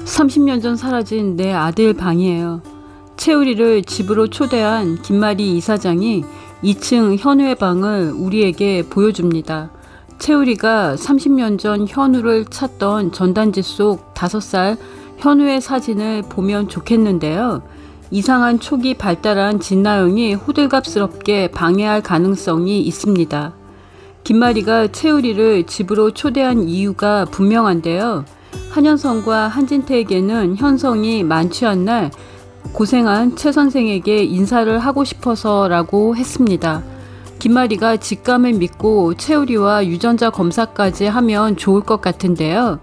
30년 전 사라진 내 아들 방이에요. 채우리를 집으로 초대한 김마리 이사장이 2층 현우의 방을 우리에게 보여줍니다. 채우리가 30년 전 현우를 찾던 전단지 속 5살 현우의 사진을 보면 좋겠는데요. 이상한 촉이 발달한 진나영이 호들갑스럽게 방해할 가능성이 있습니다. 김마리가 채우리를 집으로 초대한 이유가 분명한데요. 한현성과 한진태에게는 현성이 만취한 날 고생한 최 선생에게 인사를 하고 싶어서라고 했습니다. 김마리가 직감을 믿고 채우리와 유전자 검사까지 하면 좋을 것 같은데요.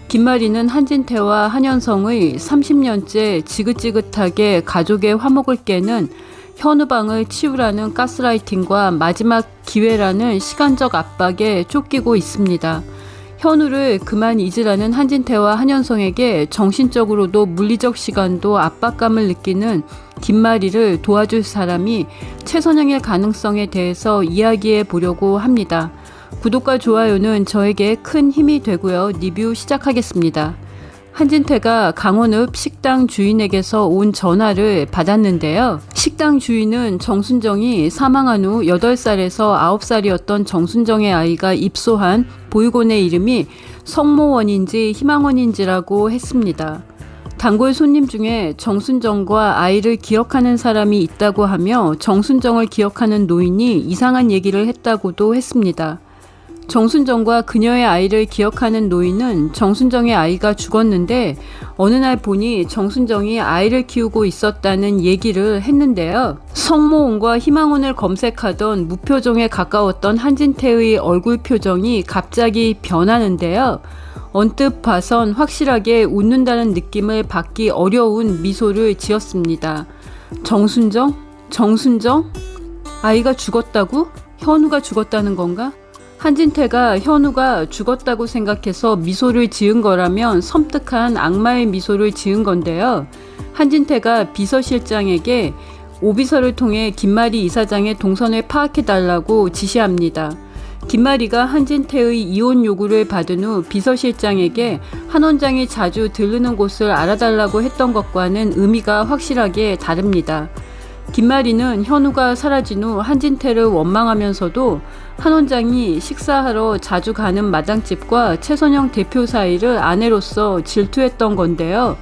김마리는 한진태와 한현성의 30년째 지긋지긋하게 가족의 화목을 깨는 현우방을 치우라는 가스라이팅과 마지막 기회라는 시간적 압박에 쫓기고 있습니다. 현우를 그만 잊으라는 한진태와 한현성에게 정신적으로도 물리적 시간도 압박감을 느끼는 김마리를 도와줄 사람이 최선영일 가능성에 대해서 이야기해 보려고 합니다. 구독과 좋아요는 저에게 큰 힘이 되고요. 리뷰 시작하겠습니다. 한진태가 강원읍 식당 주인에게서 온 전화를 받았는데요. 식당 주인은 정순정이 사망한 후 8살에서 9살이었던 정순정의 아이가 입소한 보육원의 이름이 성모원인지 희망원인지라고 했습니다. 단골 손님 중에 정순정과 아이를 기억하는 사람이 있다고 하며 정순정을 기억하는 노인이 이상한 얘기를 했다고도 했습니다. 정순정과 그녀의 아이를 기억하는 노인은 정순정의 아이가 죽었는데 어느 날 보니 정순정이 아이를 키우고 있었다는 얘기를 했는데요. 성모원과 희망원을 검색하던 무표정에 가까웠던 한진태의 얼굴 표정이 갑자기 변하는데요. 언뜻 봐선 확실하게 웃는다는 느낌을 받기 어려운 미소를 지었습니다. 정순정? 아이가 죽었다고? 현우가 죽었다는 건가? 한진태가 현우가 죽었다고 생각해서 미소를 지은 거라면 섬뜩한 악마의 미소를 지은 건데요. 한진태가 비서실장에게 오비서를 통해 김마리 이사장의 동선을 파악해달라고 지시합니다. 김마리가 한진태의 이혼 요구를 받은 후 비서실장에게 한 원장이 자주 들르는 곳을 알아달라고 했던 것과는 의미가 확실하게 다릅니다. 김마리는 현우가 사라진 후 한진태를 원망하면서도 한 원장이 식사하러 자주 가는 마당집과 최선영 대표 사이를 아내로서 질투했던 건데요.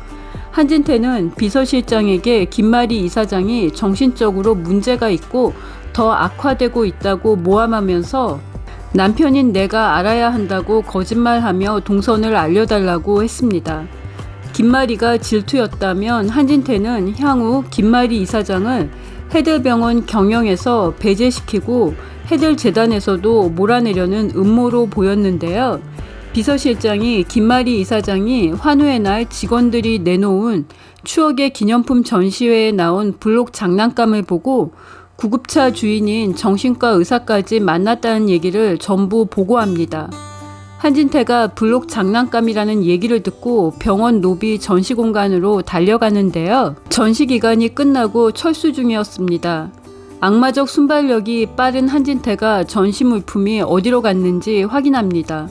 한진태는 비서실장에게 김마리 이사장이 정신적으로 문제가 있고 더 악화되고 있다고 모함하면서 남편인 내가 알아야 한다고 거짓말하며 동선을 알려달라고 했습니다. 김마리가 질투였다면 한진태는 향후 김마리 이사장을 해들병원 경영에서 배제시키고 해들재단에서도 몰아내려는 음모로 보였는데요. 비서실장이 김마리 이사장이 환우의 날 직원들이 내놓은 추억의 기념품 전시회에 나온 블록 장난감을 보고 구급차 주인인 정신과 의사까지 만났다는 얘기를 전부 보고합니다. 한진태가 블록 장난감이라는 얘기를 듣고 병원 로비 전시공간으로 달려가는데요. 전시기간이 끝나고 철수 중이었습니다. 악마적 순발력이 빠른 한진태가 전시 물품이 어디로 갔는지 확인합니다.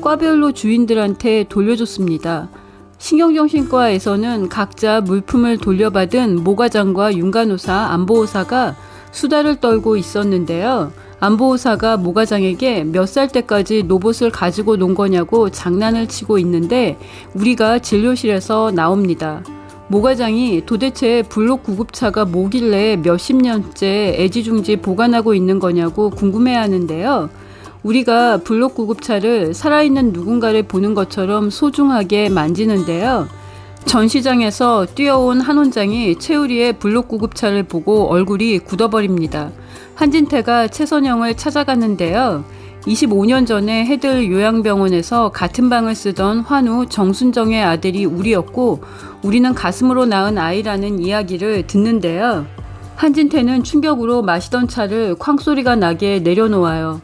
과별로 주인들한테 돌려줬습니다. 신경정신과에서는 각자 물품을 돌려받은 모과장과 윤간호사, 안보호사가 수다를 떨고 있었는데요. 안보호사가 모과장에게 몇 살 때까지 로봇을 가지고 논 거냐고 장난을 치고 있는데 우리가 진료실에서 나옵니다. 모과장이 도대체 블록 구급차가 뭐길래 몇십 년째 애지중지 보관하고 있는 거냐고 궁금해하는데요. 우리가 블록 구급차를 살아있는 누군가를 보는 것처럼 소중하게 만지는데요. 전시장에서 뛰어온 한 원장이 채우리의 블록 구급차를 보고 얼굴이 굳어버립니다. 한진태가 최선영을 찾아갔는데요. 25년 전에 해들 요양병원에서 같은 방을 쓰던 환우 정순정의 아들이 우리였고 우리는 가슴으로 낳은 아이라는 이야기를 듣는데요. 한진태는 충격으로 마시던 차를 쾅소리가 나게 내려놓아요.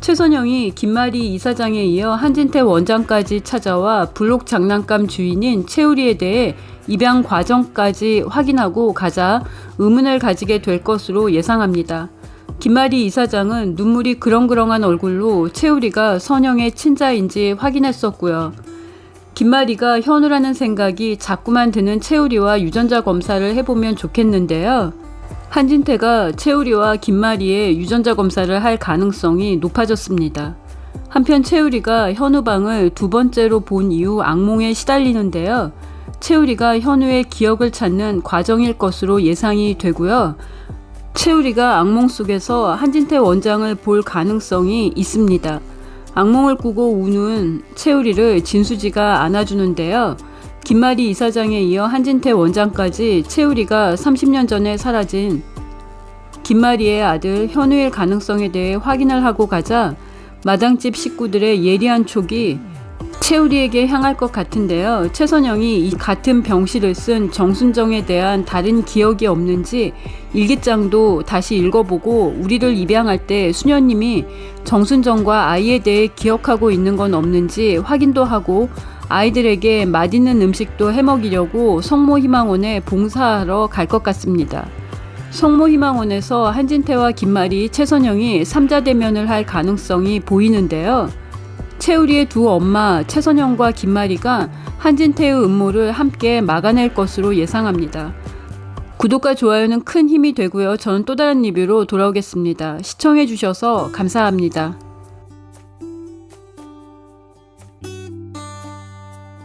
최선영이 김마리 이사장에 이어 한진태 원장까지 찾아와 블록 장난감 주인인 채우리에 대해 입양 과정까지 확인하고 가자 의문을 가지게 될 것으로 예상합니다. 김마리 이사장은 눈물이 그렁그렁한 얼굴로 채우리가 선영의 친자인지 확인했었고요. 김마리가 현우라는 생각이 자꾸만 드는 채우리와 유전자 검사를 해보면 좋겠는데요. 한진태가 채우리와 김마리의 유전자 검사를 할 가능성이 높아졌습니다. 한편 채우리가 현우 방을 두 번째로 본 이후 악몽에 시달리는데요. 채우리가 현우의 기억을 찾는 과정일 것으로 예상이 되고요. 채우리가 악몽 속에서 한진태 원장을 볼 가능성이 있습니다. 악몽을 꾸고 우는 채우리를 진수지가 안아주는데요. 김마리 이사장에 이어 한진태 원장까지 채우리가 30년 전에 사라진 김마리의 아들 현우일 가능성에 대해 확인을 하고 가자 마당집 식구들의 예리한 촉이 채우리에게 향할 것 같은데요. 최선영이 이 같은 병실을 쓴 정순정에 대한 다른 기억이 없는지 일기장도 다시 읽어보고 우리를 입양할 때 수녀님이 정순정과 아이에 대해 기억하고 있는 건 없는지 확인도 하고 아이들에게 맛있는 음식도 해먹이려고 성모희망원에 봉사하러 갈 것 같습니다. 성모희망원에서 한진태와 김마리, 최선영이 3자 대면을 할 가능성이 보이는데요. 채우리의 두 엄마 최선영과 김마리가 한진태의 음모를 함께 막아낼 것으로 예상합니다. 구독과 좋아요는 큰 힘이 되고요. 저는 또 다른 리뷰로 돌아오겠습니다. 시청해주셔서 감사합니다.